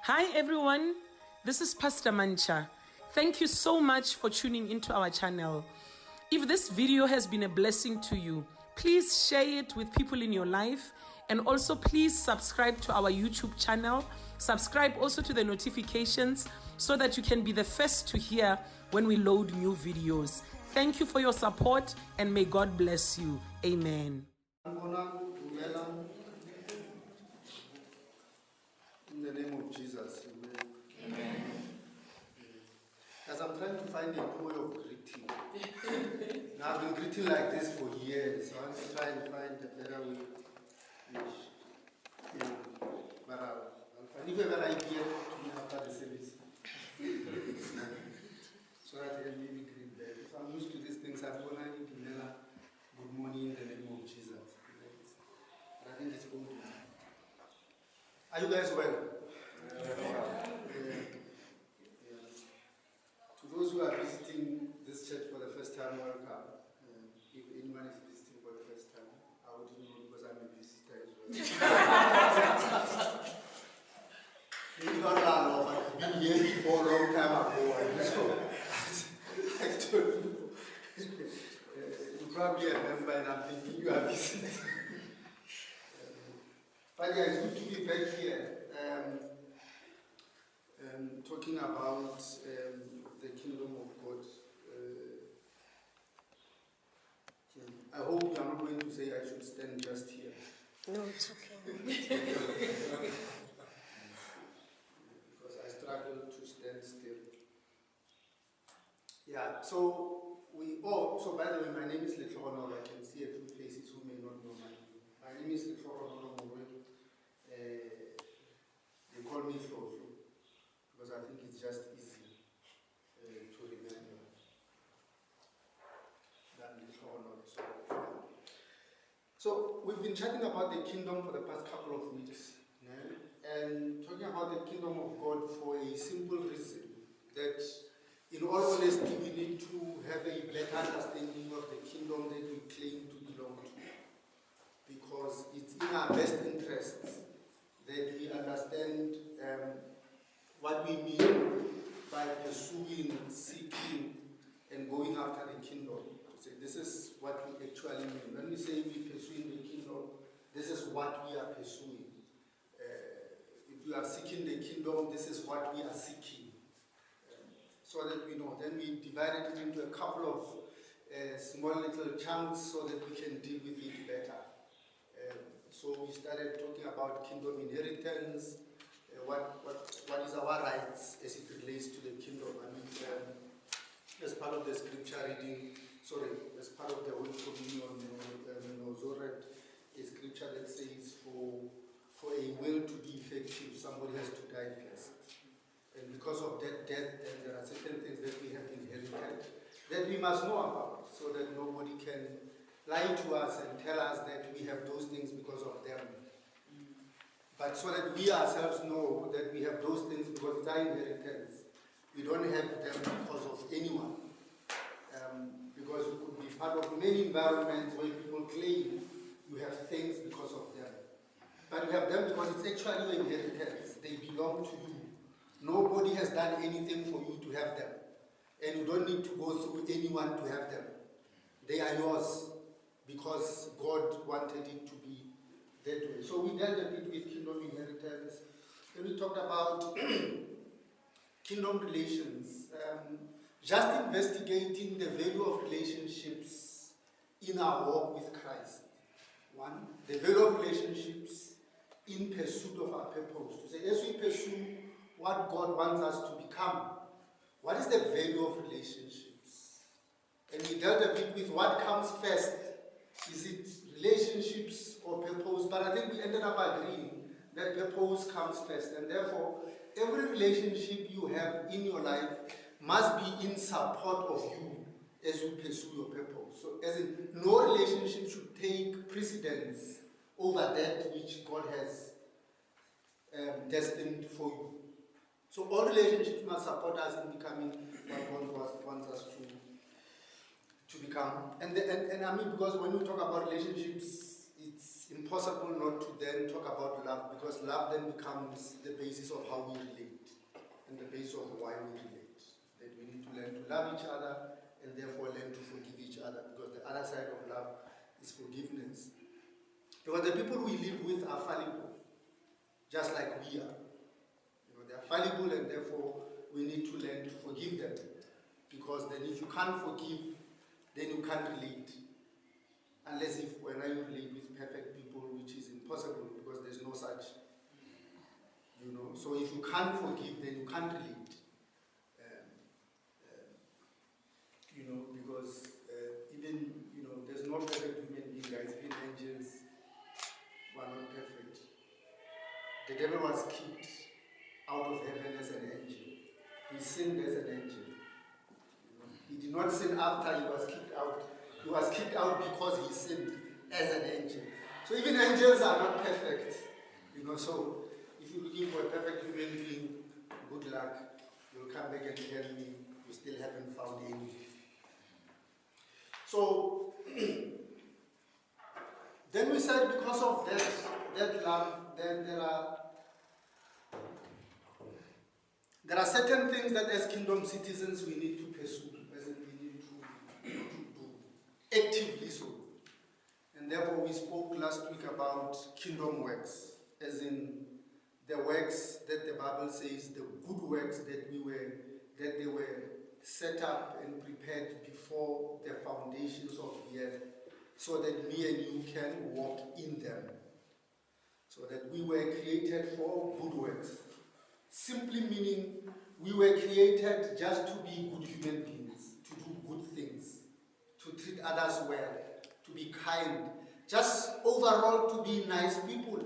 Hi everyone, this is Pastor Mantsha. Thank you so much for tuning into our channel. If this video has been a blessing to you, please share it with people in your life, and also please subscribe to our YouTube channel. Subscribe also to the notifications so that you can be the first to hear when we load new videos. Thank you for your support and may God bless you. Amen. In the name of Jesus, amen. As I'm trying to find a new way of greeting. Now I've been greeting like this for years, so I want to try and find a better way. But I'll find if ever I get to me after the service. So that I can maybe greet them. If I'm used to these things, I'm going to need to good morning in the name of Jesus. But I think it's going to. Are you guys well? To those who are visiting this church for the first time, welcome. If anyone is visiting for the first time, I wouldn't know because I'm a visitor as well. Maybe not long, but I've been here before a long time ago. I told you. You probably remember, and I'm thinking you are visiting. But yeah, it's good to be back here. Talking about the kingdom of God. I hope you are not going to say I should stand just here. No, it's okay. Because I struggle to stand still. Yeah, so so by the way, my name is Hlohlo. I can see a few faces who may not know my name. My name is Hlohlo. They call me Hlohlo because I think it's just easy to remember than Hlohlo. So we've been chatting about the kingdom for the past couple of weeks, and talking about the kingdom of God for a simple reason, that in all honesty we need to have a better understanding of the kingdom that we claim to belong to, because it's in our best interests that we understand what we mean by pursuing, seeking, and going after the kingdom. So this is what we actually mean. When we say we pursuing the kingdom, this is what we are pursuing. If we are seeking the kingdom, this is what we are seeking. So that we know. Then we divided it into a couple of small little chunks so that we can deal with it better. So we started talking about kingdom inheritance, what is our rights as it relates to the kingdom. I mean, as part of the scripture reading, as part of the Holy Communion, Zoret, a scripture that says for a will to be effective, somebody has to die first. And because of that death, there are certain things that we have inherited that we must know about, so that nobody can lie to us and tell us that we have those things because of them. But so that we ourselves know that we have those things because it's our inheritance. We don't have them because of anyone. Because we could be part of many environments where people claim you have things because of them. But you have them because it's actually your inheritance. They belong to you. Nobody has done anything for you to have them. And you don't need to go through anyone to have them. They are yours because God wanted it to be that way. So we dealt a bit with kingdom inheritance. Then we talked about kingdom relations. Just investigating the value of relationships in our walk with Christ. One, the value of relationships in pursuit of our purpose. To say, as we pursue what God wants us to become, what is the value of relationships? And we dealt a bit with what comes first. Is it relationships or purpose? But I think we ended up agreeing that purpose comes first. And therefore, every relationship you have in your life must be in support of you as you pursue your purpose. So as in, no relationship should take precedence over that which God has destined for you. So all relationships must support us in becoming what God wants us to become. And I mean, because when we talk about relationships, it's impossible not to then talk about love, because love then becomes the basis of how we relate and the basis of why we relate. That we need to learn to love each other and therefore learn to forgive each other, because the other side of love is forgiveness. Because the people we live with are fallible, just like we are. They are fallible, and therefore we need to learn to forgive them. Because then if you can't forgive, then you can't relate. Unless if when you relate with perfect people, which is impossible because there's no such. So if you can't forgive, then you can't relate. Because even, there's no perfect human being, guys. Even angels were not perfect. The devil was kicked out of heaven as an angel. He sinned as an angel. He did not sin after he was kicked out. He was kicked out because he sinned as an angel. So even angels are not perfect. So if you're looking for a perfect human being, good luck. You'll come back and tell me you still haven't found any. So then we said because of that love, then there are certain things that as kingdom citizens we need to pursue, as in we need to do actively so. And therefore we spoke last week about kingdom works, as in the works that the Bible says, the good works that they were set up and prepared before the foundations of the earth, so that me and you can walk in them. So that we were created for good works. Simply meaning we were created just to be good human beings, to do good things, to treat others well, to be kind, just overall to be nice people.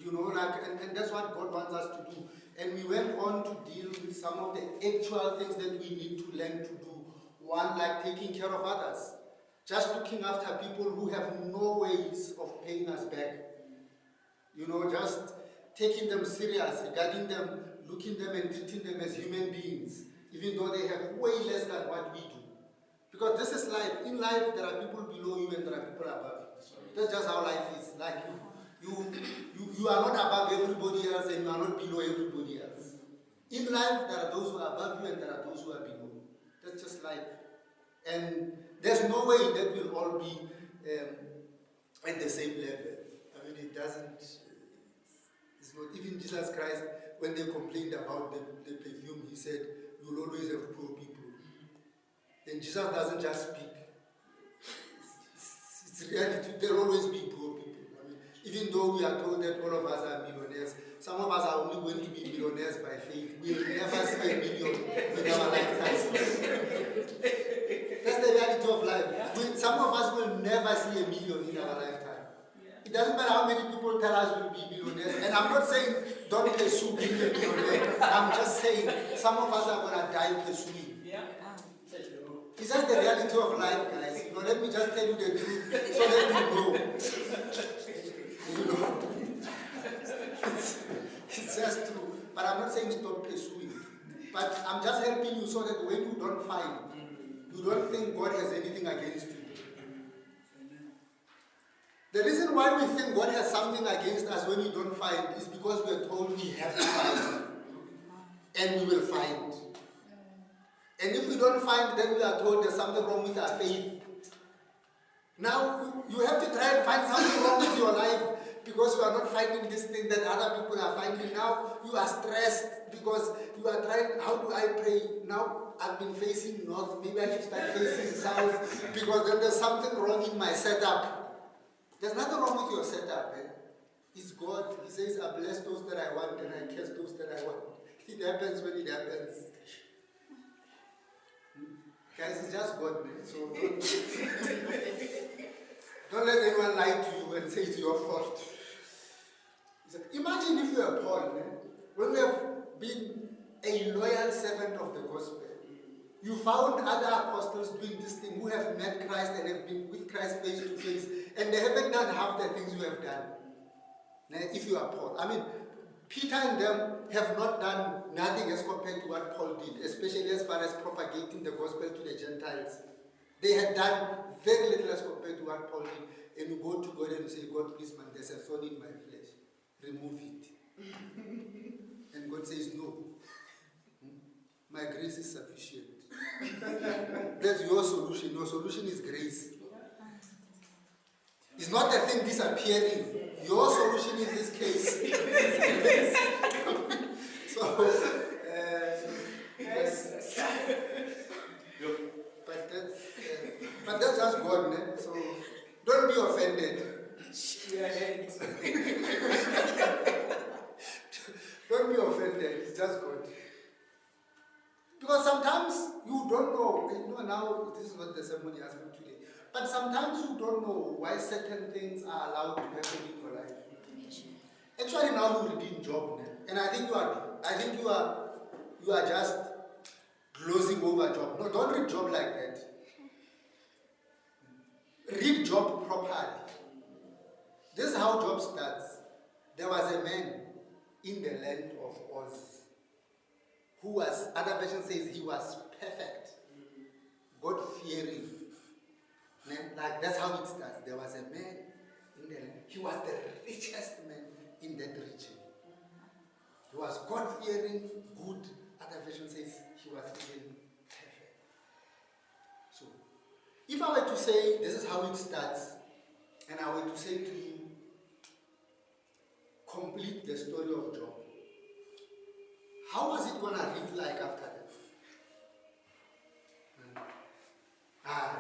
And that's what God wants us to do. And we went on to deal with some of the actual things that we need to learn to do. One, like taking care of others. Just looking after people who have no ways of paying us back. Just taking them serious, regarding them, looking them and treating them as human beings, even though they have way less than what we do. Because this is life. In life, there are people below you and there are people above you. That's just how life is. Like you are not above everybody else and you are not below everybody else. In life, there are those who are above you and there are those who are below. That's just life. And there's no way that we'll all be at the same level. It doesn't. It's not. Even Jesus Christ, when they complained about the perfume, he said, "You'll always have poor people." And Jesus doesn't just speak. It's reality. There'll always be poor people. Even though we are told that all of us are millionaires, some of us are only going to be millionaires by faith. We'll never see a million in our lifetime. That's the reality of life. Some of us will never see a million in our lifetime. It doesn't matter how many people tell us we'll be millionaires. And I'm not saying don't pursue being a millionaire. I'm just saying some of us are going to die pursuing. It's just the reality of life, guys. Let me just tell you the truth so that you know. It's just true. But I'm not saying stop pursuing. But I'm just helping you so that when you don't find, you don't think God has anything against you. The reason why we think God has something against us when we don't find is because we are told we have to find. And we will find. And if we don't find, then we are told there's something wrong with our faith. Now, you have to try and find something wrong with your life because you are not finding this thing that other people are finding. Now, you are stressed because you are trying, how do I pray? Now, I've been facing north, maybe I should start facing south because then there's something wrong in my setup. There's nothing wrong with your setup. It's God. He says, I bless those that I want and I curse those that I want. It happens when it happens. Guys, it's just God, man. So don't let anyone lie to you and say it's your fault. Imagine if you are Paul, man. When we have been a loyal servant of the gospel, you found other apostles doing this thing who have met Christ and have been with Christ face to face, and they haven't done half the things you have done. Now, if you are Paul, Peter and them have not done nothing as compared to what Paul did, especially as far as propagating the gospel to the Gentiles. They had done very little as compared to what Paul did. and you go to God and you say, God, please, man, there's a thorn in my flesh. Remove it. And God says, no. My grace is sufficient. That's your solution. Your solution is grace. It's not the thing disappearing. Your solution in this case is grace. So, but that's just God, né? So don't be offended. Don't be offended. It's just God. Because sometimes you don't know. You know, now this is what the sermon is for today. But sometimes you don't know why certain things are allowed to happen in your life. Actually, now you read in Job, and I think you are just glozing over Job. No, don't read Job like that. Read Job properly. This is how Job starts. There was a man in the land of Oz who was, other version says he was perfect, God-fearing. Like that's how it starts. There was a man in the land. He was the richest man in that region. He was God-fearing, good. Other version says he was even perfect. So, if I were to say this is how it starts, and I were to say to you, complete the story of Job, how was it going to read like after that?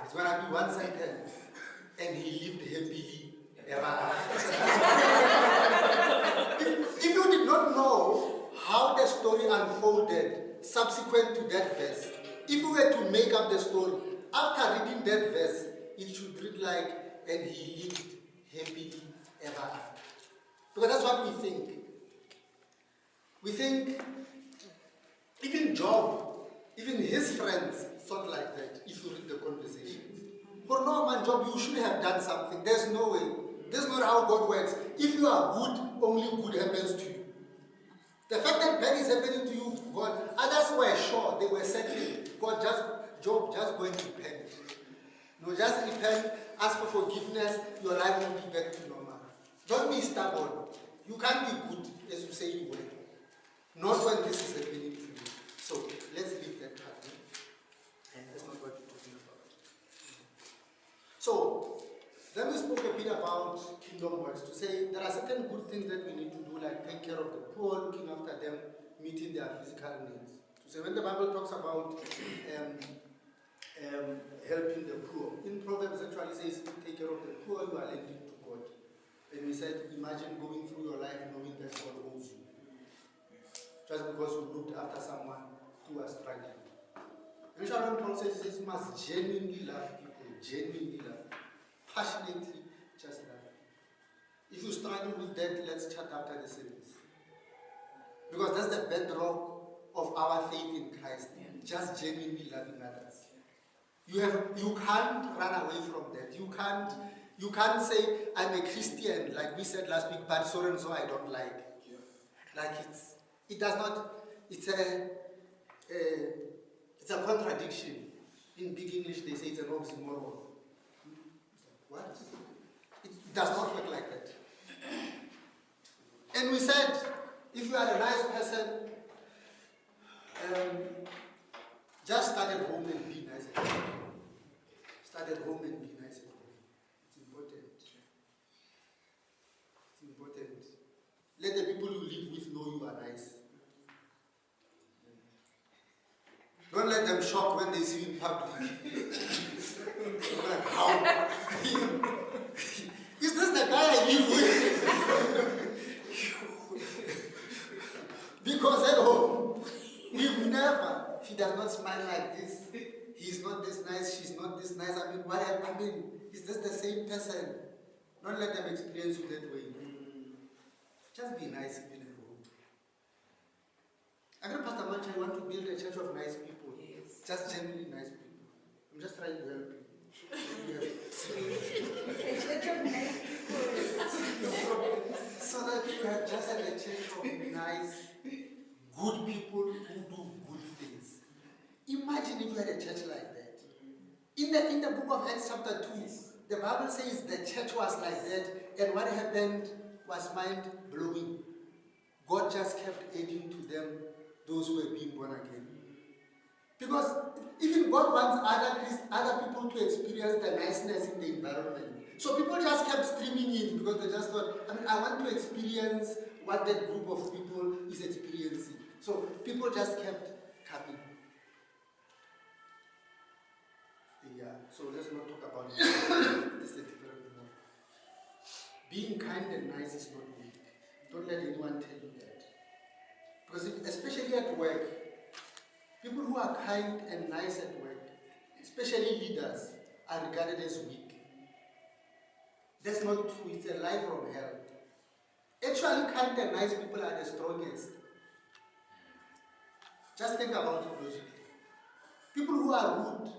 It's going to be one sentence, and he lived happily ever after. if you did not know how the story unfolded subsequent to that verse, if you were to make up the story, after reading that verse, it should read like, and he lived happily ever after. Because that's what we think. We think, even Job, even his friends thought like that, if you read the conversations. For no man, Job, you should have done something. There's no way. That's not how God works. If you are good, only good happens to you. The fact that bad is happening to you, God, others were sure, they were certain, God, Job, just go and repent. No, just repent, ask for forgiveness, your life will be back to normal. Don't be stubborn. You can't be good as you say you will. Not when this is happening to you. So, let's leave that part. And that's not what we're talking about. So, then we spoke a bit about kingdom works, to say there are certain good things that we need to do, like take care of the poor, looking after them, meeting their physical needs. To say when the Bible talks about helping the poor, in Proverbs actually says, take care of the poor, you are lending to God. And we said, imagine going through your life knowing that God owes you. Just because you looked after someone who was struggling. And Sharon Paul says, you must genuinely love people, genuinely love people. Passionately just love people. If you struggle with that, let's chat after the service. Because that's the bedrock of our faith in Christ. Just genuinely loving others. You can't run away from that. You can't say, I'm a Christian, like we said last week, but so and so I don't like. Like it does not, it's a contradiction. In big English they say it's an oxymoron. What? It does not work like that. And we said, if you are a nice person, just start at home and be nice at home. Start at home and be nice at home. It's important. It's important. Let the people you live with know you are nice. Don't let them shock when they see you in public. How? Is this the guy I live with? Because at home, he does not smile like this. He's not this nice, she's not this nice. Is this the same person? Don't let them experience you that way. Just be nice even at home. I know Pastor Mantsha, you want to build a church of nice people. Yes. Just genuinely nice people. I'm just trying to help you. So that you have just had a church of nice, good people who do good things. Imagine if you had a church like that. In the book of Acts chapter 2, The Bible says the church was like that, and what happened was mind-blowing. God just kept adding to them those who were being born again. Because even God wants other people to experience the niceness in the environment. So people just kept streaming in because they just thought, I want to experience what that group of people is experiencing. So people just kept coming. Yeah, so let's not talk about it. This is a different one. Being kind and nice is not weak. Don't let anyone tell you that. Because especially at work, people who are kind and nice at work, especially leaders, are regarded as weak. That's not true. It's a lie from hell. Actually, kind and nice people are the strongest. Just think about it logically. People who are rude,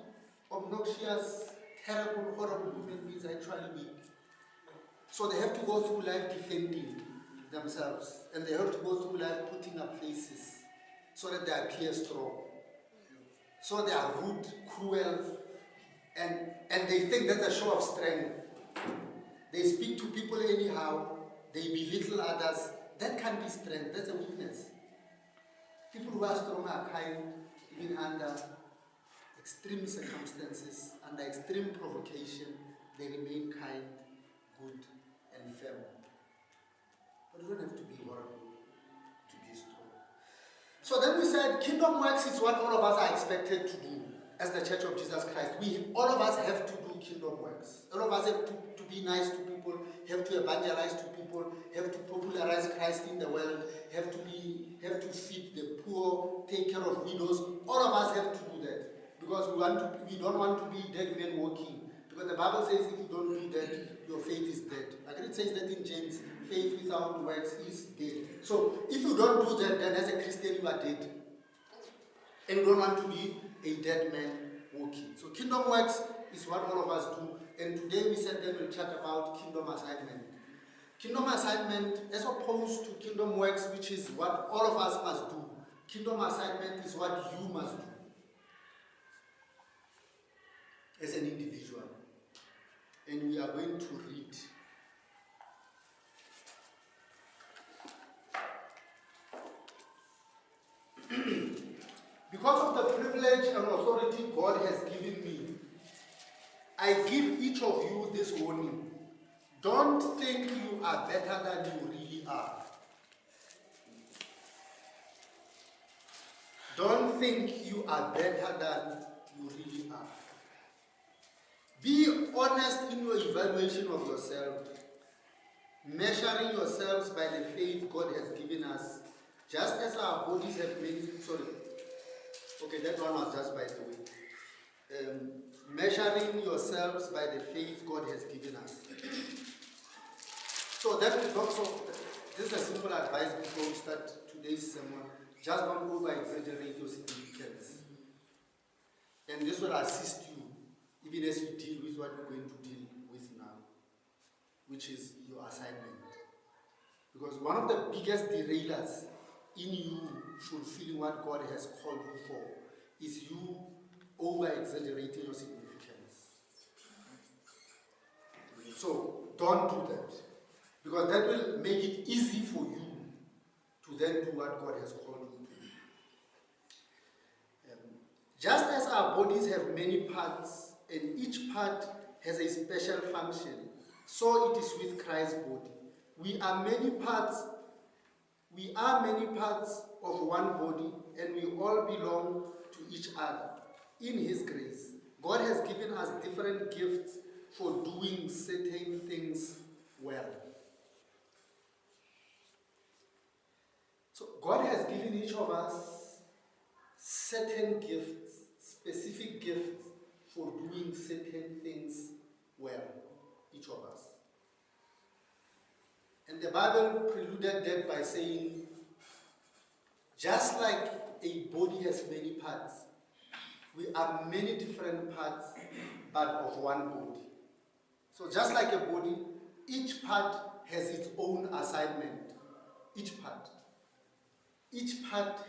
obnoxious, terrible, horrible human beings are actually weak. So they have to go through life defending themselves. And they have to go through life putting up faces so that they appear strong. So they are rude, cruel, and they think that's a show of strength. They speak to people anyhow, they belittle others. That can't be strength, that's a weakness. People who are strong are kind, even under extreme circumstances, under extreme provocation, they remain kind, good, and firm. But you don't have to be horrible to be strong. So then we said, kingdom works is what all of us are expected to do as the Church of Jesus Christ. All of us have to do kingdom works. All of us have to be nice to people, have to evangelize to people, have to popularize Christ in the world, have to feed the poor, take care of widows. All of us have to do that because we don't want to be dead men walking. Because the Bible says if you don't do that, your faith is dead. Like it says that in James, faith without works is dead. So if you don't do that, then as a Christian you are dead. And you don't want to be a dead man walking. So kingdom works is what all of us do. And today we said that we'll chat about kingdom assignment. Kingdom assignment, as opposed to kingdom works, which is what all of us must do. Kingdom assignment is what you must do as an individual. And we are going to read. Because of the privilege and authority God has given me, I give each of you this warning. Don't think you are better than you really are. Don't think you are better than you really are. Be honest in your evaluation of yourself, measuring yourselves by the faith God has given us, just as our bodies have many. Sorry. Okay, that one was just by the way. Measuring yourselves by the faith God has given us. So this is a simple advice before we start today's sermon. Just don't over-exaggerate your significance. And this will assist you even as you deal with what we're going to deal with now, which is your assignment. Because one of the biggest derailers in you fulfilling what God has called you for is you over-exaggerating your significance. So don't do that. Because that will make it easy for you to then do what God has called you to do. Just as our bodies have many parts and each part has a special function, so it is with Christ's body. We are many parts of one body, and we all belong to each other. In His grace, God has given us different gifts for doing certain things well. So God has given each of us certain gifts, specific gifts for doing certain things well, each of us. And the Bible preluded that by saying, just like a body has many parts, we are many different parts, but of one body. So just like a body, each part has its own assignment. Each part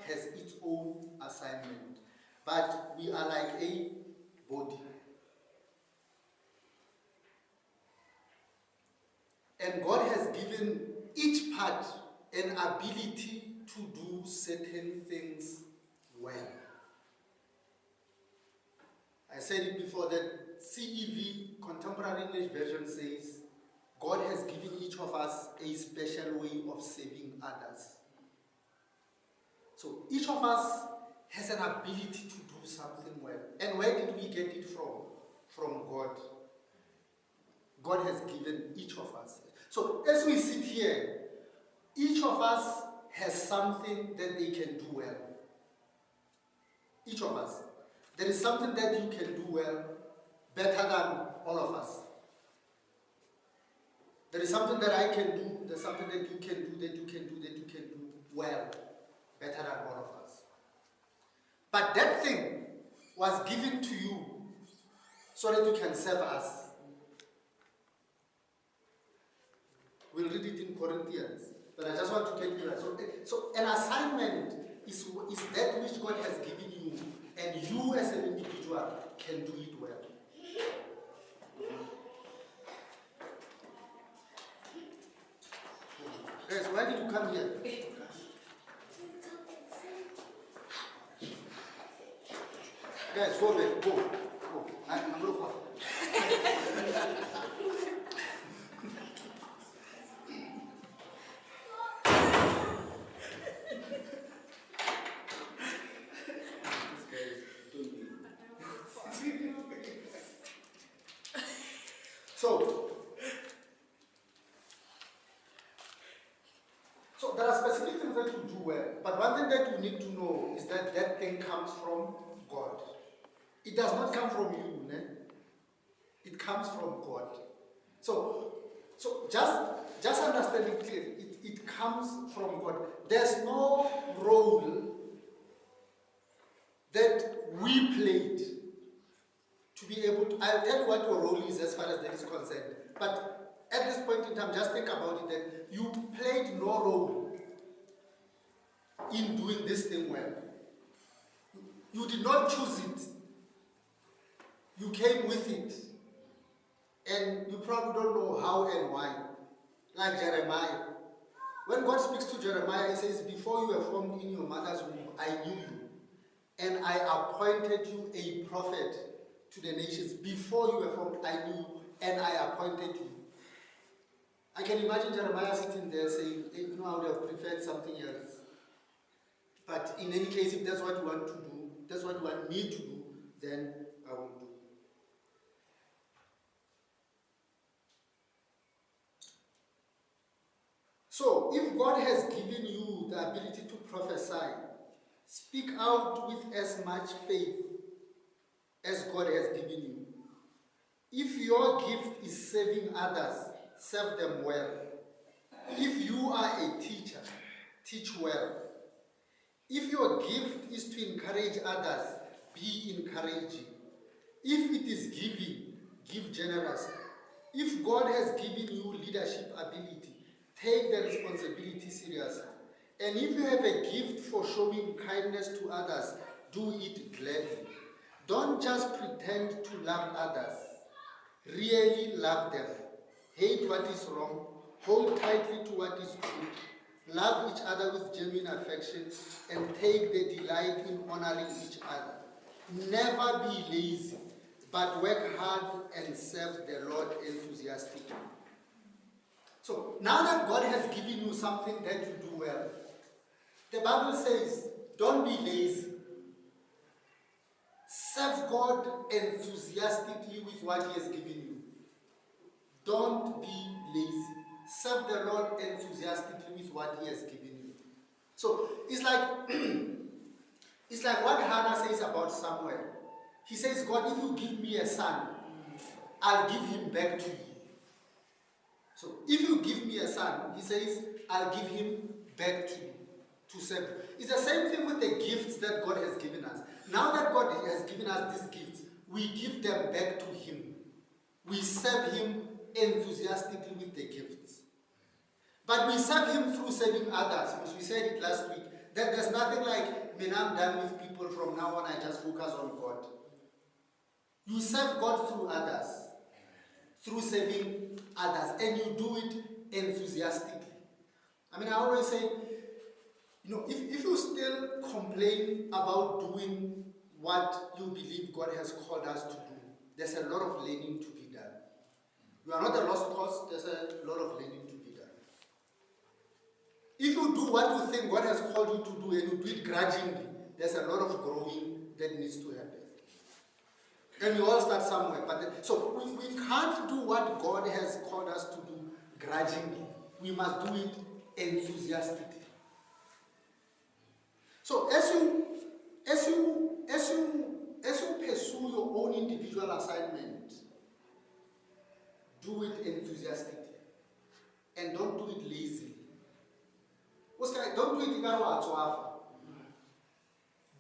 has its own assignment, but we are like a body. And God has given each part an ability to do certain things well. I said it before that CEV, Contemporary English Version, says God has given each of us a special way of saving others. So each of us has an ability to do something well. And where did we get it from? From God. God has given each of us. So as we sit here, each of us has something that they can do well. Each of us. There is something that you can do well, better than all of us. There is something that I can do, there's something that you can do, that you can do, that you can do well, better than all of us. But that thing was given to you so that you can serve us. We'll read it in Corinthians, but I just want to take you that. So an assignment is that which God has given you, and you as an individual can do it well. Guys, why did you come here? Guys, go back, go. I'm going to go. So there are specific things that you do well, but one thing that you need to know is that that thing comes from God. It does not come from you, né? It comes from God. So just understand it clearly. It comes from God. There's no role that we played to be able to. I'll tell you what your role is as far as that is concerned. But at this point in time, just think about it that you played no role in doing this thing well. You did not choose it. You came with it. And you probably don't know how and why. Like Jeremiah. When God speaks to Jeremiah, he says, before you were formed in your mother's womb, I knew you. And I appointed you a prophet to the nations. Before you were formed, I knew you, and I appointed you. I can imagine Jeremiah sitting there saying, hey, you know, I would have preferred something else. But in any case, if that's what you want to do, that's what you want me to do, then I will do. So, if God has given you the ability to prophesy, speak out with as much faith as God has given you. If your gift is serving others, serve them well. If you are a teacher, teach well. If your gift is to encourage others, be encouraging. If it is giving, give generously. If God has given you leadership ability, take the responsibility seriously. And if you have a gift for showing kindness to others, do it gladly. Don't just pretend to love others. Really love them. Hate what is wrong. Hold tightly to what is true. Love each other with genuine affection and take the delight in honoring each other. Never be lazy, but work hard and serve the Lord enthusiastically. So now that God has given you something that you do well, the Bible says, don't be lazy. Serve God enthusiastically with what He has given you. Don't be lazy. Serve the Lord enthusiastically with what He has given you. So it's like it's like what Hannah says about Samuel. He says, God, if you give me a son, I'll give him back to you. So if you give me a son, he says, I'll give him back to you, to serve. It's the same thing with the gifts that God has given us. Now that God has given us these gifts, we give them back to Him. We serve Him enthusiastically with the gifts. But we serve Him through serving others. Because we said it last week, that there's nothing like, when I'm done with people, from now on I just focus on God. You serve God through others, through serving others, and you do it enthusiastically. I mean, I always say, if you still complain about doing what you believe God has called us to do, there's a lot of learning to be done. You are not a lost cause, there's a lot of learning to be done. If you do what you think God has called you to do and you do it grudgingly, there's a lot of growing that needs to happen. And we all start somewhere. So we can't do what God has called us to do grudgingly. We must do it enthusiastically. So as you pursue your own individual assignment, do it enthusiastically. And don't do it lazily. Don't do it whatsoever.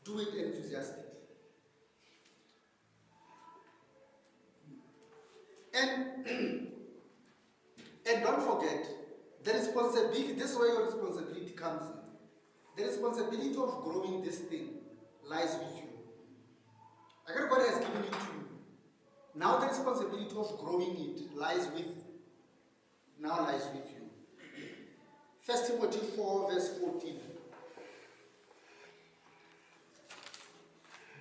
Do it enthusiastically. And don't forget, the responsibility, this is where your responsibility comes in. The responsibility of growing this thing lies with you. God has given it to you. Now the responsibility of growing it lies with you. 1 Timothy 4 verse 14.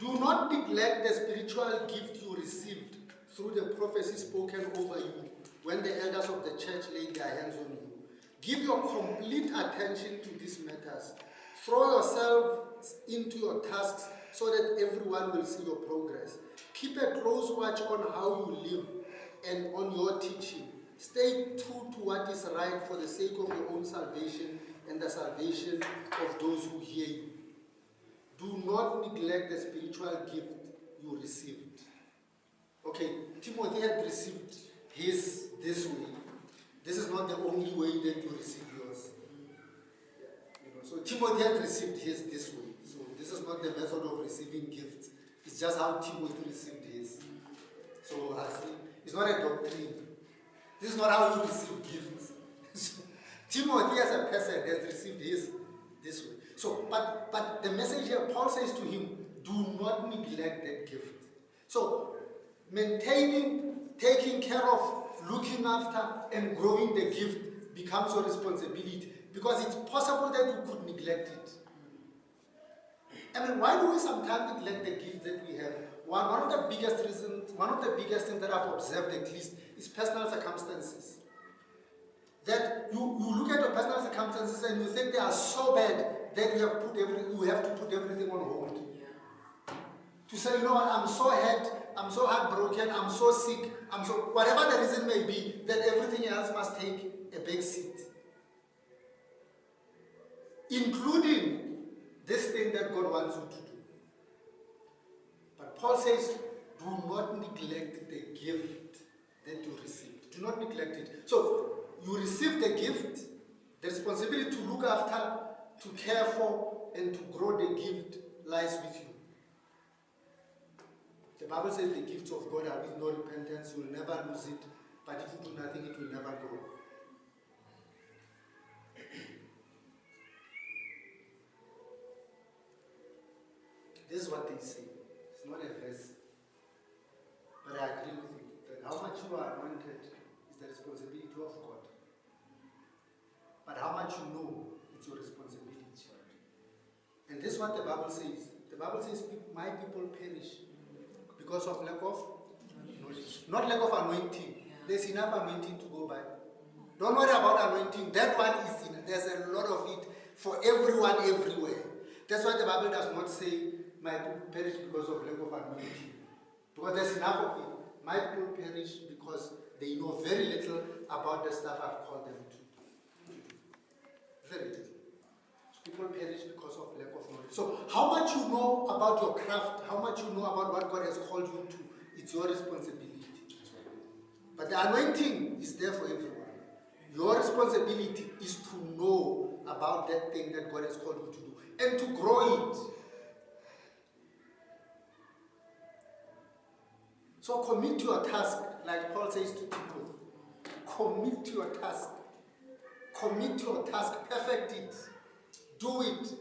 Do not neglect the spiritual gift you received through the prophecy spoken over you when the elders of the church laid their hands on you. Give your complete attention to these matters. Throw yourselves into your tasks so that everyone will see your progress. Keep a close watch on how you live and on your teaching. Stay true to what is right for the sake of your own salvation and the salvation of those who hear you. Do not neglect the spiritual gift you received. Okay, Timothy had received his this way. This is not the only way that you receive yours. So Timothy had received his this way. So this is not the method of receiving gifts. It's just how Timothy received his. So it's not a doctrine. This is not how you receive gifts. So, Timothy as a person has received his this way. So, but the message here, Paul says to him, do not neglect that gift. So, maintaining, taking care of, looking after, and growing the gift becomes your responsibility, because it's possible that you could neglect it. I mean, why do we sometimes neglect the gift that we have? One of the biggest things that I've observed at least is personal circumstances. That you look at your personal circumstances and you think they are so bad that you have to put everything on hold. Yeah. To say, what, I'm so hurt, I'm so heartbroken, I'm so sick, whatever the reason may be, that everything else must take a back seat. Including this thing that God wants you to do. But Paul says, do not neglect the gift that you received. Do not neglect it. So, you receive the gift, the responsibility to look after, to care for, and to grow the gift lies with you. The Bible says the gifts of God are with no repentance. You will never lose it. But if you do nothing, it will never grow. This is what they say. It's not a verse. But I agree with you that how much you are anointed is the responsibility of God. But how much you know, it's your responsibility. And this is what the Bible says. The Bible says, my people perish because of lack of knowledge. Not lack of anointing. There's enough anointing to go by. Don't worry about anointing. That one is enough. There's a lot of it for everyone, everywhere. That's why the Bible does not say, my people perish because of lack of anointing. Because there's enough of it. My people perish because they know very little about the stuff I've called them to do. Very little. People perish because of lack of knowledge. So how much you know about your craft, how much you know about what God has called you to, it's your responsibility. But the anointing is there for everyone. Your responsibility is to know about that thing that God has called you to do and to grow it. So commit to your task, like Paul says to people. Commit to your task. Commit to your task. Perfect it. Do it.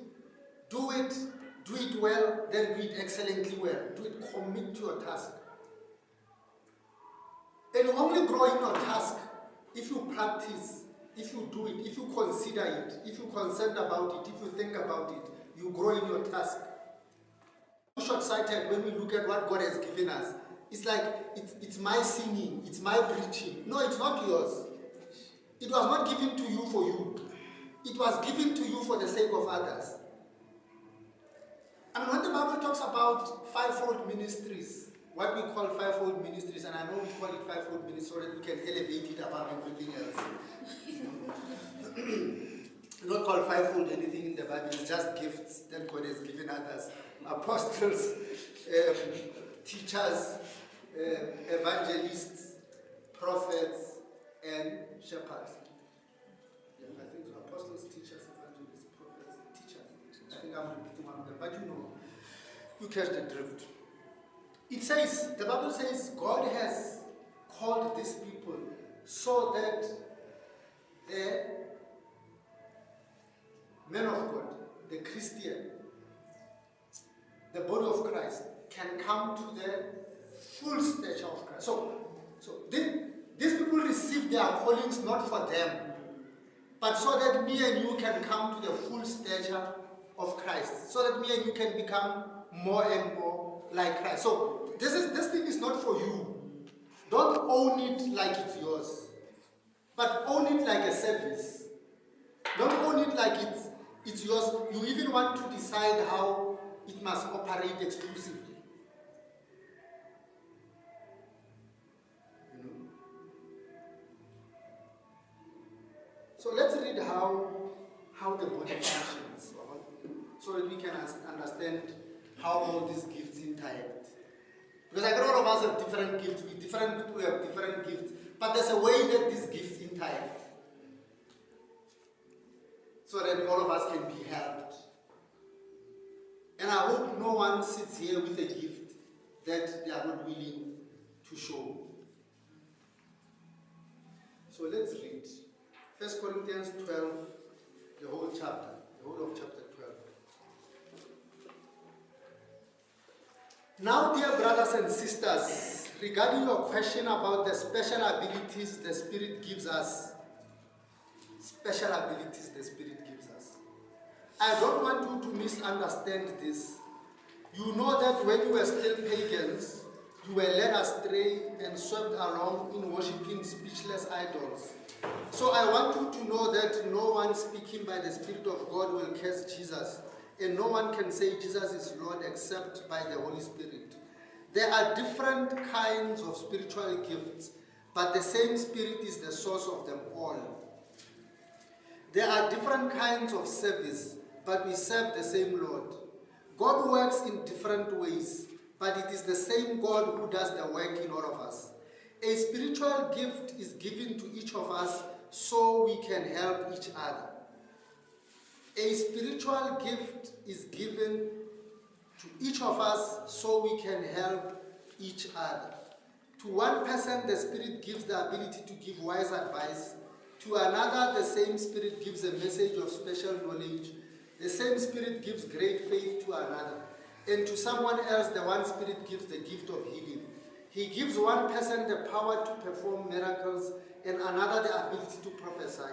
Do it. Do it well, then do it excellently well. Do it. Commit to your task. And you only grow in your task if you practice, if you do it, if you consider it, if you're concerned about it, if you think about it, you grow in your task. Short-sighted when we look at what God has given us. It's like, it's my singing, it's my preaching. No, it's not yours. It was not given to you for you. It was given to you for the sake of others. And when the Bible talks about fivefold ministries, what we call fivefold ministries, and I know we call it fivefold ministries so that we can elevate it above everything else. Not called fivefold anything in the Bible, it's just gifts that God has given others. Apostles, teachers, evangelists, prophets, and shepherds. Yeah, I think so. Apostles, teachers, evangelists, prophets, teachers. I think I'm repeating one of them, but you catch the drift. It says, the Bible says, God has called these people so that the men of God, the Christian, the body of Christ, can come to the full stature of Christ. So these people receive their callings not for them, but so that me and you can come to the full stature of Christ, so that me and you can become more and more like Christ. So this thing is not for you. Don't own it like it's yours, but own it like a service. Don't own it like it's yours. You even want to decide how it must operate exclusively. You know? So let's read how the body functions, so that we can understand how all these gifts interact. Because like all of us have different gifts, different people have different gifts, but there's a way that these gifts interact, so that all of us can be helped. And I hope no one sits here with a gift that they are not willing to show. So let's read 1 Corinthians 12, the whole chapter, the whole of chapter 12. Now, dear brothers and sisters, regarding your question about the special abilities the Spirit gives us, I don't want you to misunderstand this. You know that when you were still pagans, you were led astray and swept along in worshipping speechless idols. So I want you to know that no one speaking by the Spirit of God will curse Jesus, and no one can say Jesus is Lord except by the Holy Spirit. There are different kinds of spiritual gifts, but the same Spirit is the source of them all. There are different kinds of service, but we serve the same Lord. God works in different ways, but it is the same God who does the work in all of us. A spiritual gift is given to each of us so we can help each other. A spiritual gift is given to each of us so we can help each other. To one person, the Spirit gives the ability to give wise advice. To another, the same Spirit gives a message of special knowledge. The same Spirit gives great faith to another. And to someone else, the one Spirit gives the gift of healing. He gives one person the power to perform miracles and another the ability to prophesy.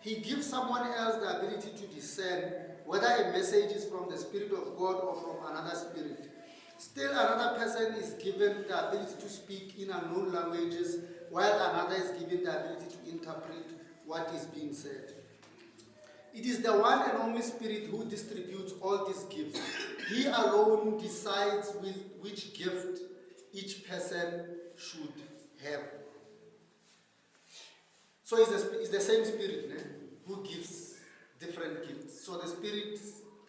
He gives someone else the ability to discern whether a message is from the Spirit of God or from another spirit. Still another person is given the ability to speak in unknown languages, while another is given the ability to interpret what is being said. It is the one and only Spirit who distributes all these gifts. He alone decides with which gift each person should have. So it's the same Spirit who gives different gifts. So the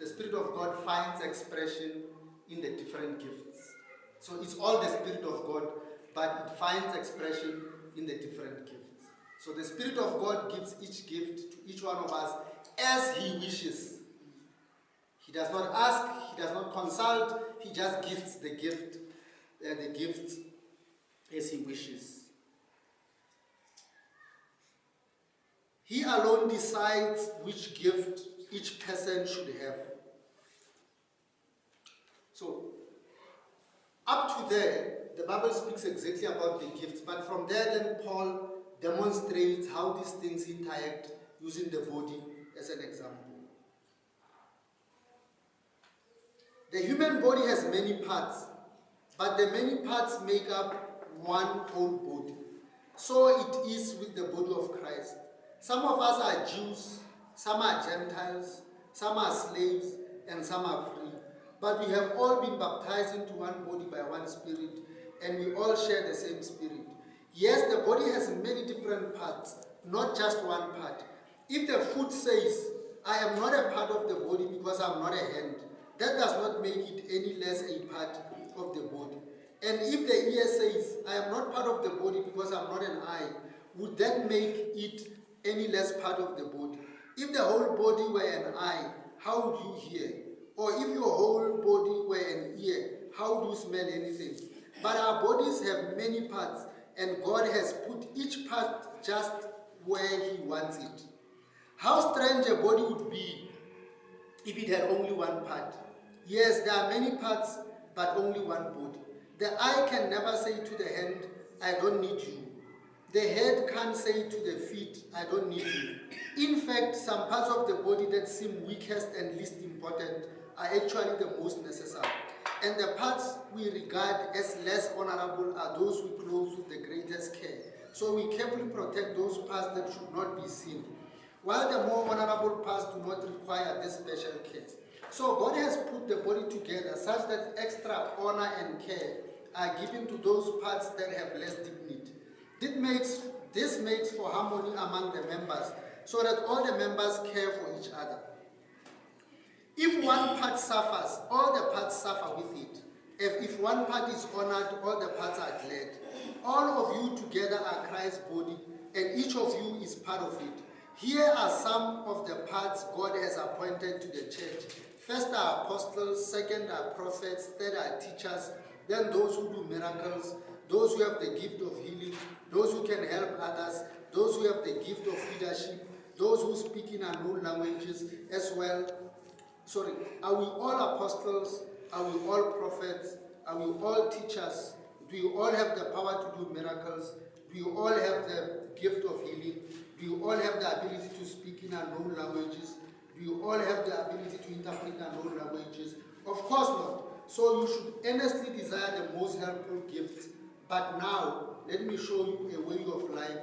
Spirit of God finds expression in the different gifts. So it's all the Spirit of God, but it finds expression in the different gifts. So the Spirit of God gives each gift to each one of us as He wishes. He does not ask, He does not consult, He just gives the gift as He wishes. He alone decides which gift each person should have. So, up to there, the Bible speaks exactly about the gifts, but from there then Paul demonstrates how these things interact using the body as an example. The human body has many parts, but the many parts make up one whole body. So it is with the body of Christ. Some of us are Jews, some are Gentiles, some are slaves, and some are free. But we have all been baptized into one body by one Spirit, and we all share the same Spirit. Yes, the body has many different parts, not just one part. If the foot says, I am not a part of the body because I am not a hand, that does not make it any less a part of the body. And if the ear says, I am not part of the body because I am not an eye, would that make it any less part of the body? If the whole body were an eye, how would you hear? Or if your whole body were an ear, how would you smell anything? But our bodies have many parts, and God has put each part just where He wants it. How strange a body would be if it had only one part. Yes, there are many parts, but only one body. The eye can never say to the hand, I don't need you. The head can't say to the feet, I don't need you. In fact, some parts of the body that seem weakest and least important are actually the most necessary. And the parts we regard as less honorable are those we clothe with the greatest care. So we carefully protect those parts that should not be seen, while the more honorable parts do not require this special care. So God has put the body together such that extra honor and care are given to those parts that have less dignity. This makes for harmony among the members, so that all the members care for each other. If one part suffers, all the parts suffer with it. If one part is honored, all the parts are glad. All of you together are Christ's body, and each of you is part of it. Here are some of the parts God has appointed to the church. First are apostles, second are prophets, third are teachers, then those who do miracles, those who have the gift of healing, those who can help others, those who have the gift of leadership, those who speak in unknown languages as well. Are we all apostles? Are we all prophets? Are we all teachers? Do you all have the power to do miracles? Do you all have the gift of healing? Do you all have the ability to speak in unknown languages? Do you all have the ability to interpret unknown languages? Of course not. So you should earnestly desire the most helpful gifts. But now, let me show you a way of life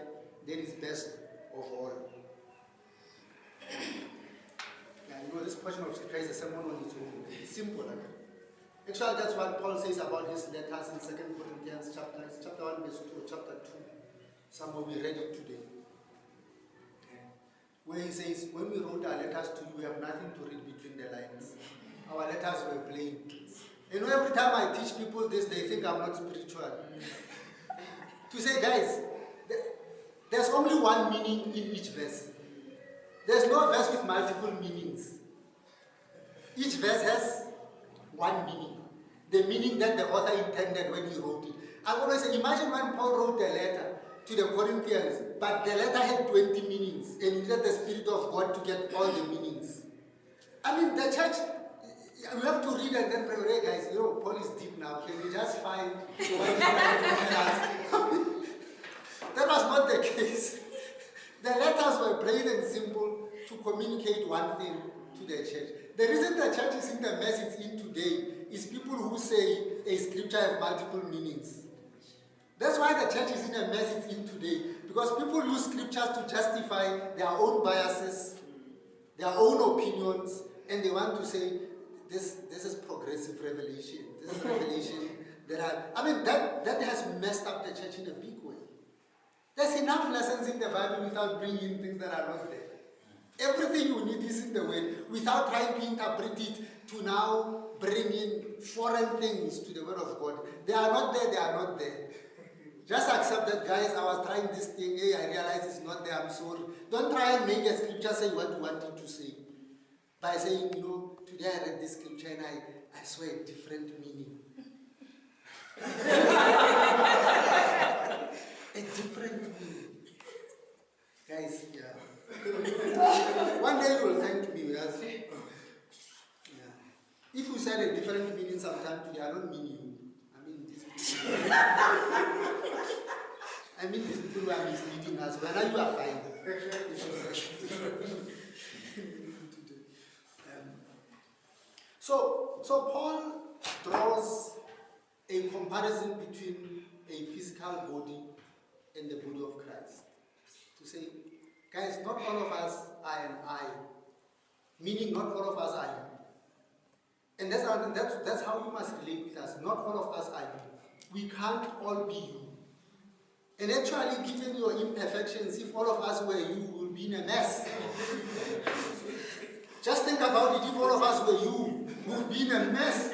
that is best of all. This portion of scripture is a sermon on its own. It's simple. Actually, that's what Paul says about his letters in 2 Corinthians chapter 1, verse 2, chapter 2. Somewhere we read it today. Where he says, when we wrote our letters to you, we have nothing to read between the lines. Our letters were plain. Every time I teach people this, they think I'm not spiritual. To say, guys, there's only one meaning in each verse. There's no verse with multiple meanings. Each verse has one meaning. The meaning that the author intended when he wrote it. I always say, imagine when Paul wrote a letter to the Corinthians, but the letter had 20 meanings, and he needed the Spirit of God to get all the meanings. I mean, the church, you have to read and then pray, hey guys, Paul is deep now. Can we just find what he's trying to tell us? That was not the case. The letters were plain and simple to communicate one thing to the church. The reason the church is in the mess it's in today is people who say a scripture has multiple meanings. That's why the church is in a mess it's in today. Because people use scriptures to justify their own biases, their own opinions, and they want to say, this is progressive revelation. This is revelation that has messed up the church in a big way. There's enough lessons in the Bible without bringing in things that are not there. Everything you need is in the Word, without trying to interpret it to now bring in foreign things to the Word of God. They are not there, they are not there. Just accept that, guys, I was trying this thing, hey, I realized it's not there, I'm sorry. Don't try and make a scripture say what you want it to say. By saying, today I read this scripture and I saw a different meaning. A different meaning. Guys, yeah. One day you will thank me. Yes? Yeah. If you said a different meaning sometime today, I don't mean you. I mean this. I mean, these people who are misleading us. When you are fine. So Paul draws a comparison between a physical body and the body of Christ. To say, guys, not all of us are an eye. Meaning not all of us are you. And that's how you must relate with us. Not all of us are you. We can't all be you. And actually, given your imperfections, if all of us were you, we would be in a mess. Just think about it, if all of us were you, we would be in a mess.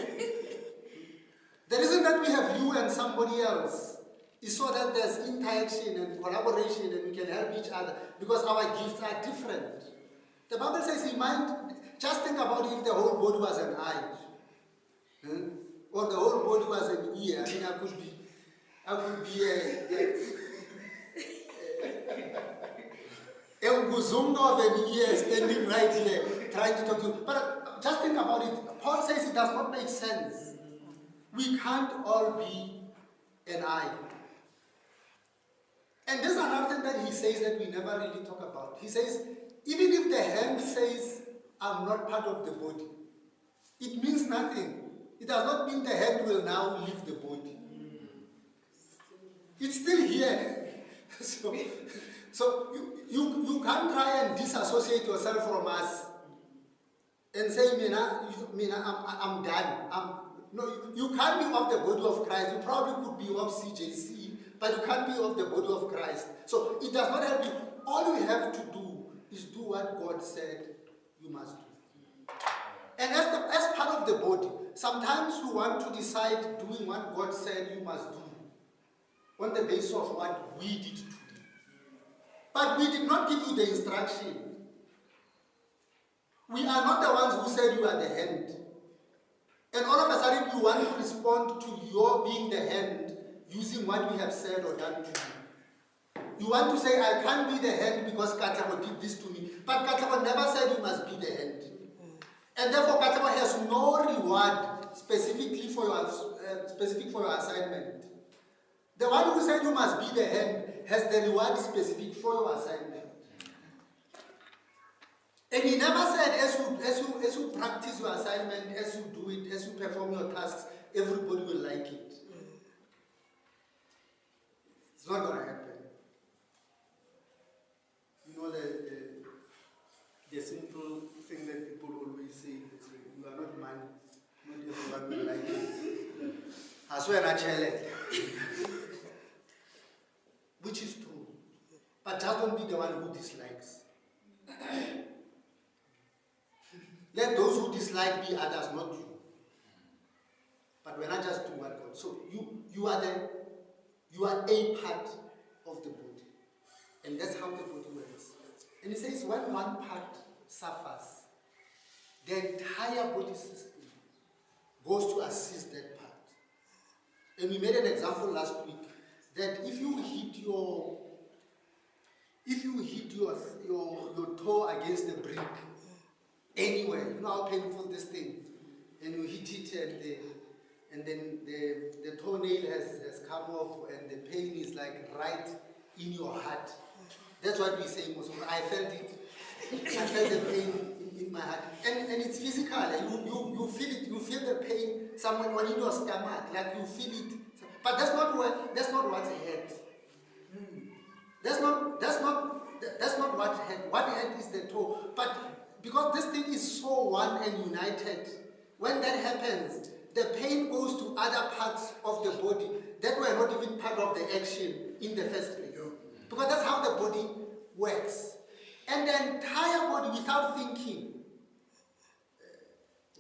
The reason that we have you and somebody else is so that there's interaction and collaboration and we can help each other because our gifts are different. The Bible says just think about it if the whole body was an eye. Or the whole body was an ear. I mean, I could be a guzunga of an ear standing right here trying to talk to you. But just think about it. Paul says it does not make sense. We can't all be an eye. And there's another thing that he says that we never really talk about. He says, even if the hand says, I'm not part of the body, it means nothing. It does not mean the hand will now leave the body. It's still here. So you can't try and disassociate yourself from us and say, I'm done. No, you can't be of the body of Christ. You probably could be of CJC, but you can't be of the body of Christ. So it does not help you. All you have to do is do what God said you must do. And as part of the body, sometimes you want to decide doing what God said you must do on the basis of what we did to you. But we did not give you the instruction. We are not the ones who said you are the hand. And all of a sudden you want to respond to your being the hand using what we have said or done to you. You want to say, I can't be the hand because Katlego did this to me. But Katlego never said you must be the hand. And therefore Katlego has no reward specific for your assignment. The one who said you must be the hand has the reward specific for your assignment. And he never said, as you practice your assignment, as you do it, as you perform your tasks, everybody will like it. It's not going to happen. You know the simple thing that people always say, you are not money, not everyone will like it. I swear not which is true. But just don't be the one who dislikes. Let those who dislike be others, not you. But we're not just doing what God. So you are a part of the body. And that's how the body works. And he says when one part suffers, the entire body system goes to assist that part. And we made an example last week that if you hit your toe against the brick anywhere, you know how painful this thing, and you hit it and then the toenail has come off and the pain is like right in your heart. That's what we say most. I felt it. I felt the pain in my heart, and it's physical. You feel it. You feel the pain somewhere in your stomach, like you feel it. But that's not what's ahead. That's not what head. What head is the toe. But because this thing is so one and united, when that happens, the pain goes to other parts of the body that were not even part of the action in the first place. Because that's how the body works. And the entire body, without thinking,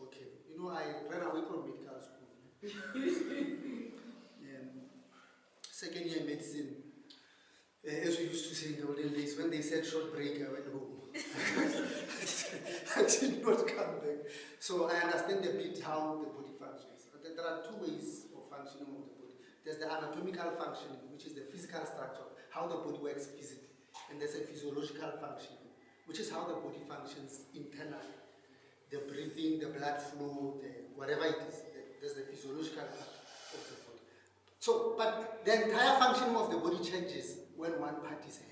okay, you know, I ran away from medical school. Second year medicine, as we used to say in the olden days, when they said short break, I went home. I did not come back. So I understand a bit how the body functions. There are two ways of functioning of the body. There's the anatomical functioning, which is the physical structure, how the body works physically. And there's a physiological functioning, which is how the body functions internally. The breathing, the blood flow, whatever it is, there's the physiological part of the body. So, but the entire functioning of the body changes when one part is head.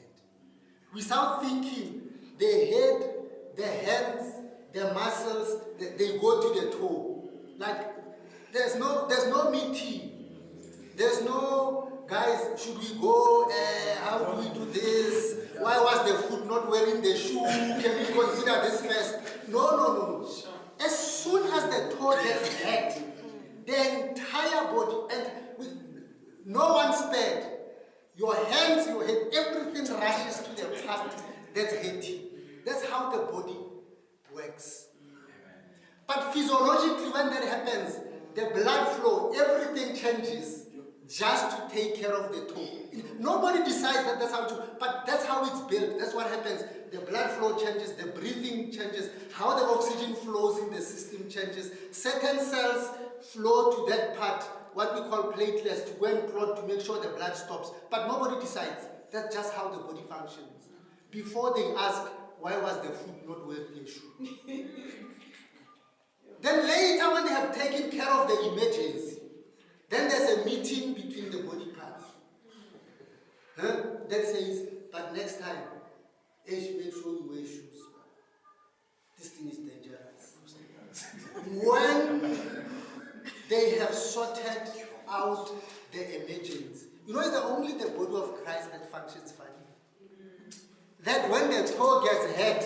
Without thinking, the head, the hands, the muscles, they go to the toe. Like, there's no meeting. There's no, guys, should we go? How do we do this? Why was the foot not wearing the shoe? Can we consider this first? No. As soon as the toe gets head, the entire body, and with no one spared, your hands, your head, everything rushes to the part that's heady. That's how the body works. But physiologically, when that happens, the blood flow, everything changes just to take care of the toe. Nobody decides that that's how to, but that's how it's built. That's what happens. The blood flow changes, the breathing changes, how the oxygen flows in the system changes. Certain cells flow to that part, what we call platelets, to go and clot to make sure the blood stops. But nobody decides. That's just how the body functions. Before they ask, why was the foot not wearing a shoe? Then later, when they have taken care of the emergency, then there's a meeting between the body parts. That says, but next time, make sure you wear shoes. This thing is dangerous. When they have sorted out the emergency, you know, it's only the body of Christ that functions funny. That when the toe gets hurt,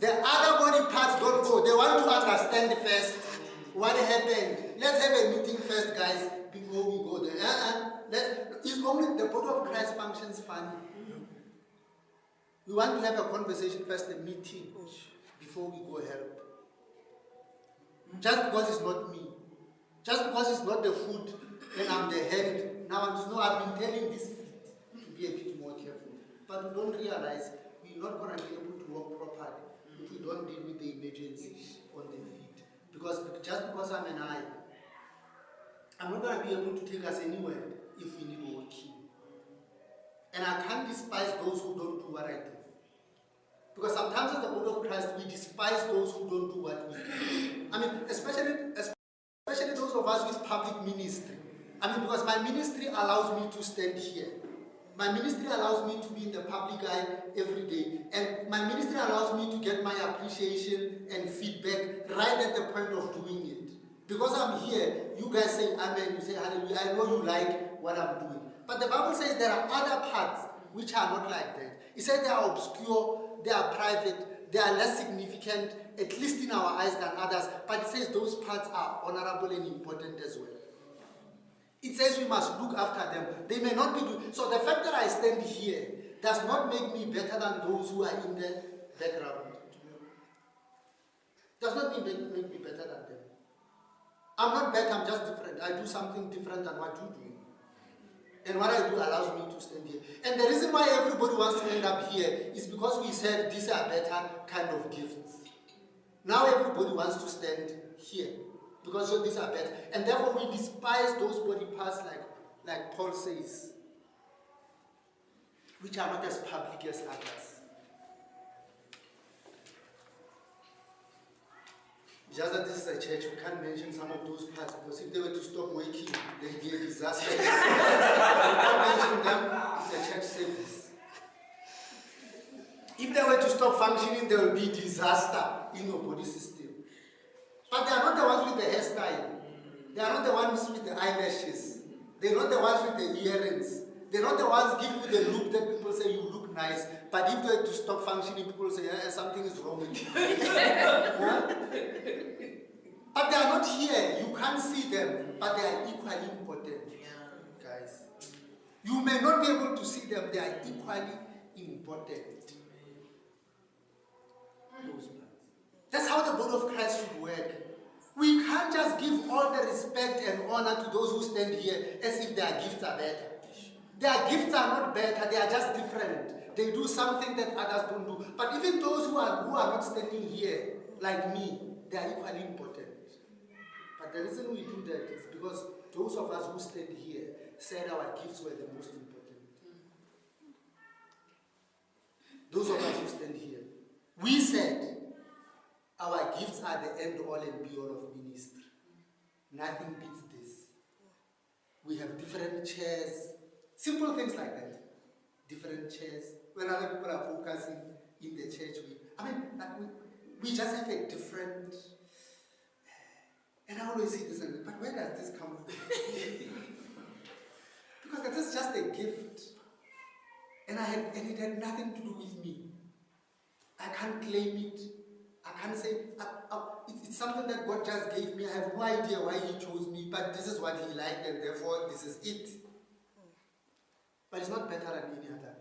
the other body parts don't go. They want to understand first what happened. Let's have a meeting first, guys, before we go there. It's only the body of Christ functions funny. We want to have a conversation first, a meeting, before we go help. Just because it's not me, just because it's not the foot, then I'm the hand. Now I'm just, no, I've been telling this feet to be a bit more careful. But we don't realize we're not going to be able to walk properly if we don't deal with the emergency on the feet. Because just because I'm an eye, I'm not going to be able to take us anywhere if we need walking. And I can't despise those who don't do what I do. Because sometimes as the body of Christ, we despise those who don't do what we do. I mean, especially those of us with public ministry. I mean, because my ministry allows me to stand here. My ministry allows me to be in the public eye every day. And my ministry allows me to get my appreciation and feedback right at the point of doing it. Because I'm here, you guys say amen, you say hallelujah, I know you like what I'm doing. But the Bible says there are other parts which are not like that. It says they are obscure, they are private, they are less significant, at least in our eyes than others. But it says those parts are honorable and important as well. It says we must look after them. They may not be doing. So the fact that I stand here does not make me better than those who are in the background. Does not make me better than them. I'm not better, I'm just different. I do something different than what you do. And what I do allows me to stand here. And the reason why everybody wants to end up here is because we said these are better kind of gifts. Now everybody wants to stand here. Because so these are better. And therefore we despise those body parts like Paul says, which are not as public as others. Just that this is a church, we can't mention some of those parts because if they were to stop working, they'd be a disaster. We can't mention them, it's a church service. If they were to stop functioning, there will be disaster in your body system. But they are not the ones with the hairstyle. They are not the ones with the eyelashes. They are not the ones with the earrings. They are not the ones give you the look that people say you look nice. But if they were to stop functioning, people say something is wrong with you. But they are not here. You can't see them, but they are equally important, guys. You may not be able to see them. They are equally important. That's how the body of Christ should work. We can't just give all the respect and honor to those who stand here as if their gifts are better. Their gifts are not better, they are just different. They do something that others don't do. But even those who are not standing here, like me, they are equally important. But the reason we do that is because those of us who stand here said our gifts were the most important. Those of us who stand here, we said our gifts are the end all and be all of ministry. Nothing beats this. We have different chairs. Simple things like that. Different chairs. When other people are focusing in the church, we just have a different. And I always see this, but where does this come from? Because that is just a gift. And it had nothing to do with me. I can't claim it. I can't say, it's something that God just gave me. I have no idea why He chose me, but this is what He liked, and therefore this is it. But it's not better than any other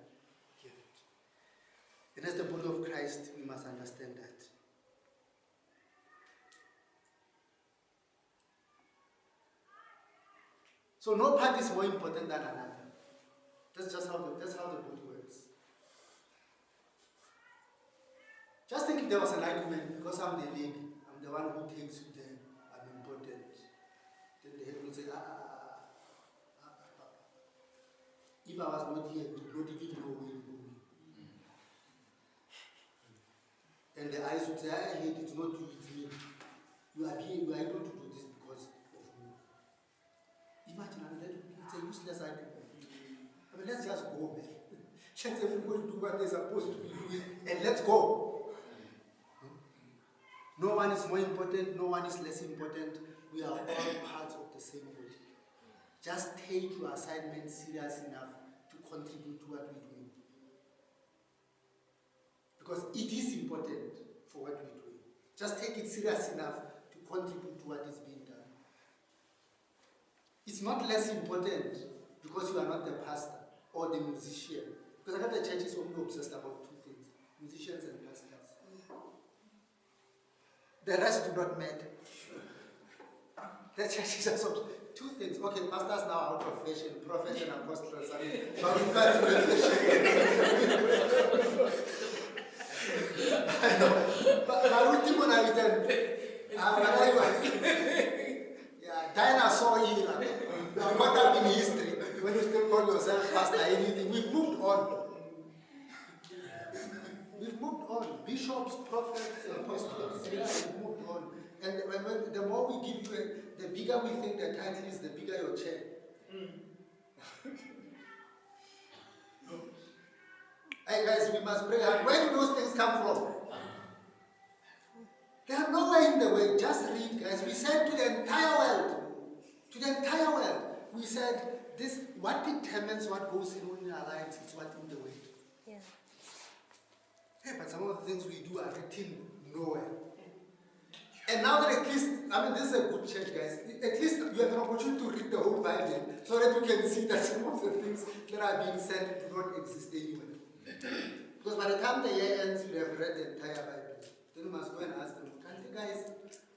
gift. And as the body of Christ, we must understand that. So no part is more important than another. That's how the body works. Just think if there was an argument, because I'm the leg, I'm the one who takes you there, I'm important. Then the head will say, If I was not here, you would not even know where you're going. And the eyes would say, I hate it, it's not you, it's me. You are here, you are able to do this because of me. Imagine, it's a useless argument. Let's just go, man. Let's everybody do what they're supposed to be doing, and let's go. No one is more important, no one is less important. We are all parts of the same body. Just take your assignment serious enough to contribute to what we're doing. Because it is important for what we're doing. Just take it serious enough to contribute to what is being done. It's not less important because you are not the pastor or the musician. Because I know the church is only obsessed about two things: musicians and pastors. The rest do not matter. The church is just two things. Okay, pastors now out of fashion, prophets and apostles. But we can't do I know. But dinosaur era. What happened in history? When you still call yourself pastor, anything, we've moved on. We've moved on. Bishops, prophets, apostles, we've moved on. And when the more we give you, the bigger we think the title is, the bigger your chair. Hey guys, we must pray hard. Where do those things come from? They are nowhere in the way. Just read, guys. We said to the entire world, we said, this, what determines what goes in our lives is what in the way. Yeah. Hey, but some of the things we do are written nowhere. And now that at least, this is a good church, guys. At least you have an opportunity to read the whole Bible so that you can see that some of the things that are being said do not exist anywhere. Because by the time the year ends, you have read the entire Bible. Then you must go and ask them, guys,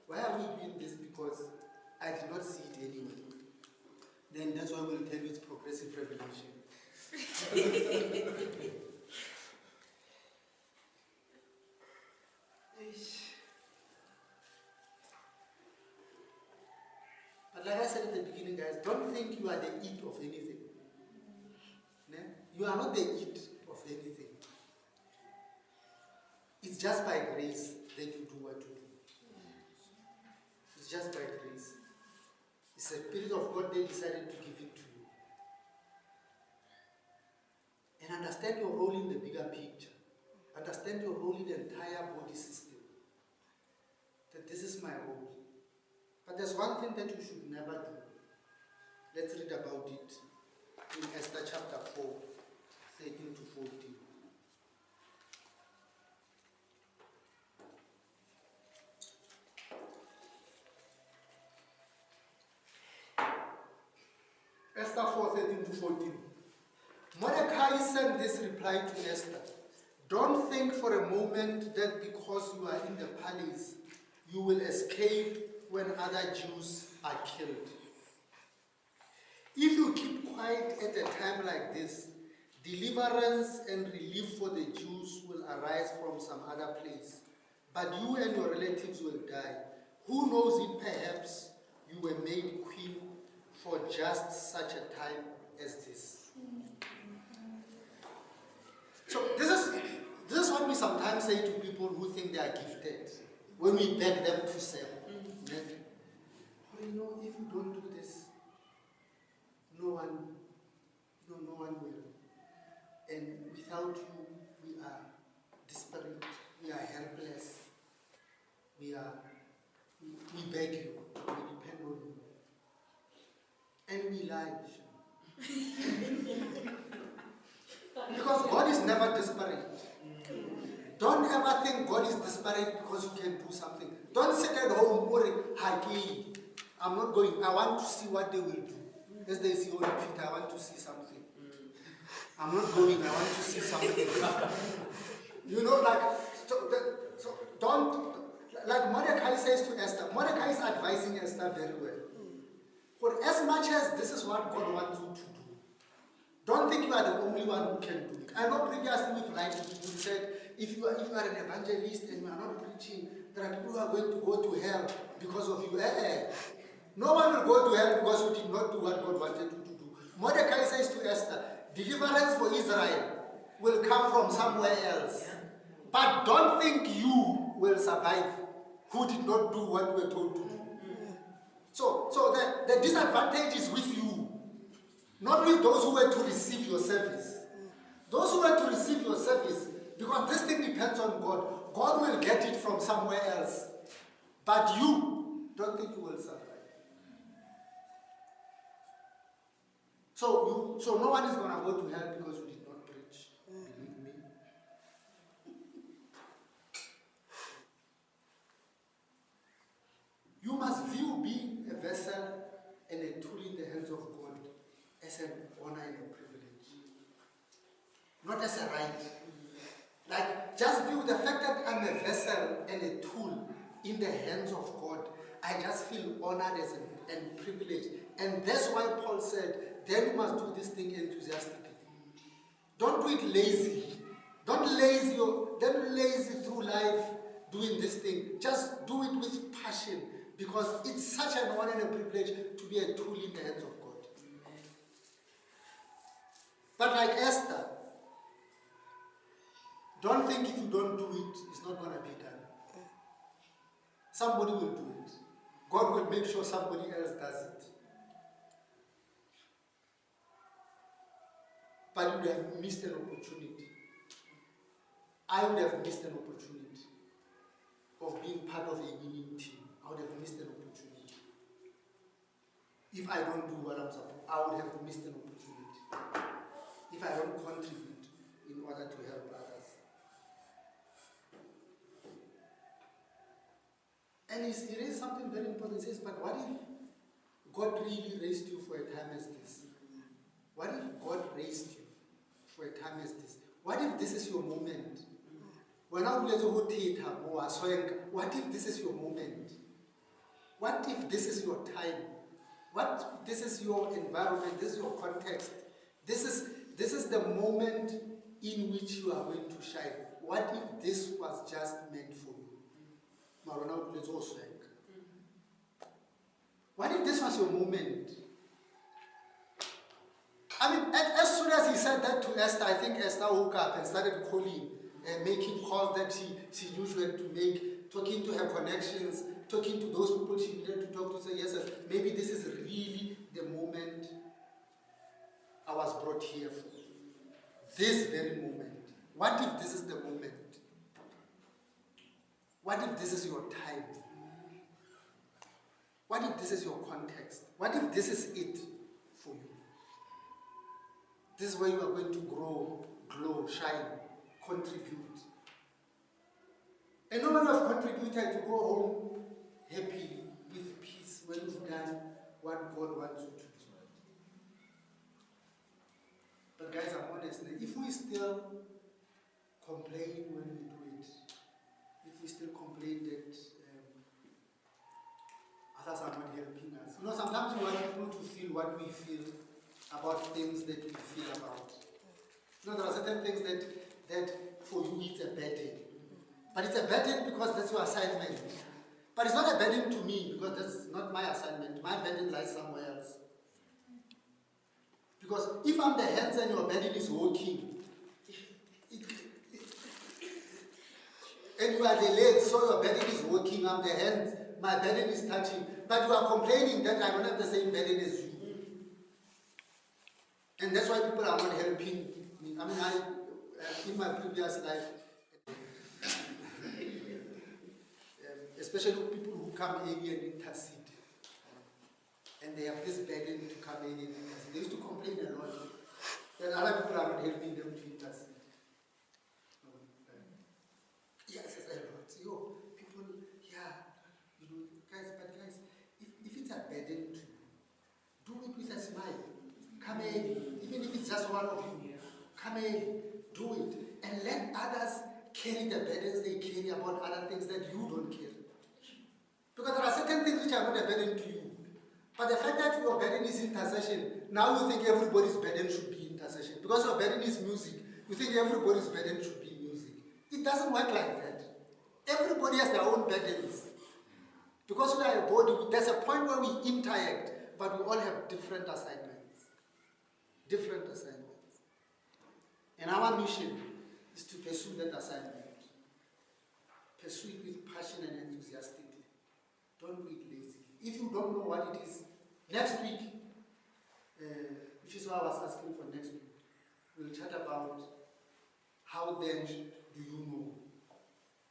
why are we doing this? Because I did not see it anywhere. Then that's why we'll tell you it's progressive revelation. But like I said at the beginning, guys, don't think you are the it of anything. You are not the it of anything. It's just by grace that you do what you do. It's just by grace. It's the Spirit of God that decided to give it to you. And understand your role in the bigger picture. Understand your role in the entire body system. That this is my role. But there's one thing that you should never do. Let's read about it in Esther chapter 4, 13 to 14. Esther 4, 13 to 14. Mordecai sent this reply to Esther. Don't think for a moment that because you are in the palace, you will escape when other Jews are killed. If you keep quiet at a time like this, deliverance and relief for the Jews will arise from some other place. But you and your relatives will die. Who knows if perhaps you were made queen for just such a time as this. So this is what we sometimes say to people who think they are gifted when we beg them to serve. Oh, if you don't do this, no one will. And without you, we are desperate, we are helpless, we beg you, we depend on you. And we lie. Because God is never desperate. Don't ever think God is desperate because you can do something. Don't sit at home worrying, I'm not going. I want to see what they will do. As they see on Peter, I want to see something. I'm not going, I want to see something. You know, so don't, like Mordecai says to Esther, Mordecai is advising Esther very well. For as much as this is what God wants you to do, don't think you are the only one who can do it. I know previously we've writing, we said, if you are an evangelist and you are not preaching, there are people who are going to go to hell because of you. No one will go to hell because you did not do what God wanted you to do. Mordecai says to Esther, deliverance for Israel will come from somewhere else. But don't think you will survive who did not do what you were told to do. So the disadvantage is with you, not with those who were to receive your service. Those who were to receive your service, because this thing depends on God. God will get it from somewhere else. But you don't think you will survive. So no one is going to go to hell because you did not preach. Believe me. You must view being a vessel and a tool in the hands of God as an honor and a privilege, not as a right. Like, just view the fact that I'm a vessel and a tool in the hands of God. I just feel honored and privileged. And that's why Paul said, then you must do this thing enthusiastically. Don't do it lazy. Don't lazy through life doing this thing. Just do it with passion, because it's such an honor and a privilege to be a tool in the hands of God. But like Esther, don't think if you don't do it, it's not going to be done. Somebody will do it. God will make sure somebody else does it. But you would have missed an opportunity. I would have missed an opportunity of being part of a winning team. I would have missed an opportunity. If I don't do what I'm supposed to, I would have missed an opportunity. If I don't contribute in order to help others. And it is something very important. It says, but what if God really raised you for a time as this? What if God raised you for a time as this? What if this is your moment? What if this is your moment? What if this is your time? What if this is your environment? This is your context. This is the moment in which you are going to shine. What if this was just meant for you? What if this was your moment? I mean, as soon as he said that to Esther, I think Esther woke up and started calling and making calls that she usually had to make, talking to her connections, talking to those people she needed to talk to, say, yes, maybe this is really the moment I was brought here for. This very moment. What if this is the moment? What if this is your time? What if this is your context? What if this is it for you? This is where you are going to grow, glow, shine, contribute. And no matter of contributor to go home happy, with peace, when you've done what God wants you to do. But guys, I'm honest, if we still complain when we do it, if we still complain that others are not helping us. You know, sometimes we want people to feel what we feel about things that we feel about. You know, there are certain things that for you it's a burden. But it's a burden because that's your assignment. But it's not a burden to me because that's not my assignment. My burden lies somewhere else. Because if I'm the hands and your burden is walking, and you are the legs, so your burden is walking, I'm the hands, my burden is touching. But you are complaining that I don't have the same burden as you. And that's why people are not helping me. I mean, in my previous life, especially people who come early and intercede, and they have this burden to come early and intercede. They used to complain a lot that other people are not helping them to intercede. Yes, a lot. People, guys, if it's a burden to do it with a smile. Come early, even if it's just one of you. Come early, do it, and let others carry the burdens they carry about other things that you don't carry. Because there are certain things which are not a burden to you. But the fact that your burden is intercession, now you think everybody's burden should be intercession. Because your burden is music, you think everybody's burden should be music. It doesn't work like that. Everybody has their own burdens. Because we are a body, there's a point where we interact, but we all have different assignments. Different assignments. And our mission is to pursue that assignment. Pursue it with passion and enthusiastically. Don't do it lazy. If you don't know what it is, next week, which is why I was asking for next week, we'll chat about how then do you know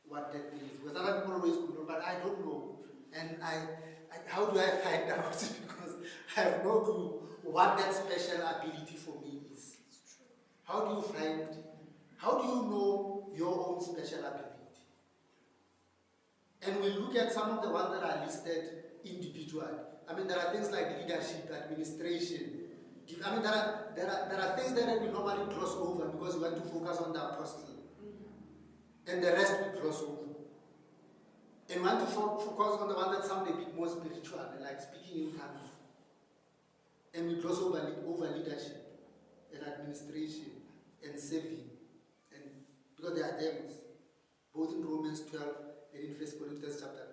what that thing is. Because other people always could know, but I don't know. And how do I find out? Because I have no clue what that special ability for me is. How do you know your own special ability? And we'll look at some of the ones that are listed individually. I mean, there are things like leadership, administration. I mean, there are things that we normally gloss over because we want to focus on the apostle. And the rest we gloss over. And we want to focus on the one that sound a bit more spiritual, like speaking in tongues. And we gloss over leadership and administration and serving. And because they are demos, both in Romans 12 and in 1 Corinthians chapter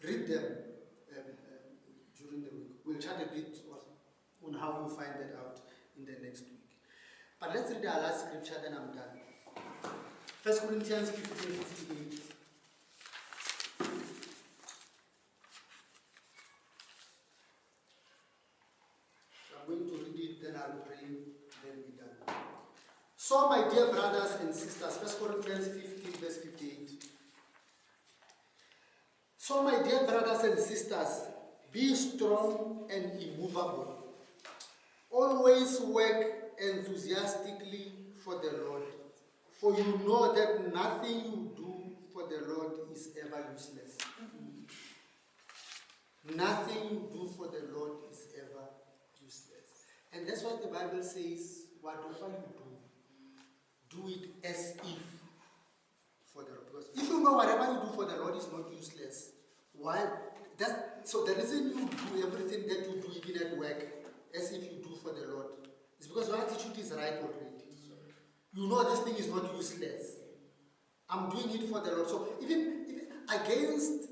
12. Read them during the week. We'll chat a bit on how you find that out in the next week. But let's read our last scripture, then I'm done. 1 Corinthians 15:58. I'm going to read it, then I'll pray, then we're done. So, my dear brothers and sisters, 1 Corinthians 15, verse 58. So, my dear brothers and sisters, be strong and immovable. Always work enthusiastically for the Lord, for you know that nothing you do for the Lord is ever useless. Nothing you do for the Lord is ever useless. And that's what the Bible says, whatever you do it as if for the Lord. Because if you know whatever you do for the Lord is not useless, why? So the reason you do everything that you do even at work as if you do for the Lord is because your attitude is right already. You know this thing is not useless. I'm doing it for the Lord. So even against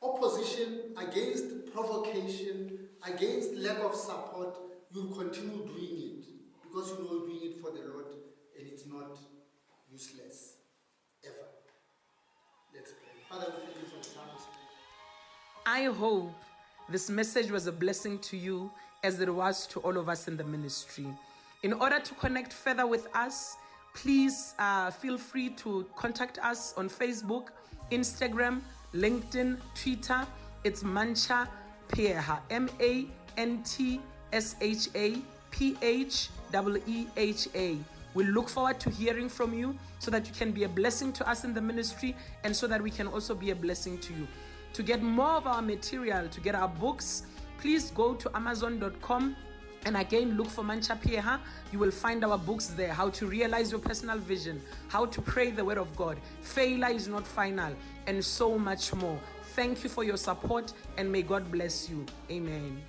opposition, against provocation, against lack of support, you continue doing it because you know you're doing it for the Lord and it's not useless ever. Let's pray. Father, we thank you for the time. I hope this message was a blessing to you as it was to all of us in the ministry. In order to connect further with us, please feel free to contact us on Facebook, Instagram, LinkedIn, Twitter. It's Mantsha Pheeha, MANTSHAPHEEHA. We look forward to hearing from you so that you can be a blessing to us in the ministry and so that we can also be a blessing to you. To get more of our material, to get our books, please go to Amazon.com and again look for Mantsha Pheeha. You will find our books there. How to realize your personal vision, how to pray the word of God, failure is not final, and so much more. Thank you for your support and may God bless you. Amen.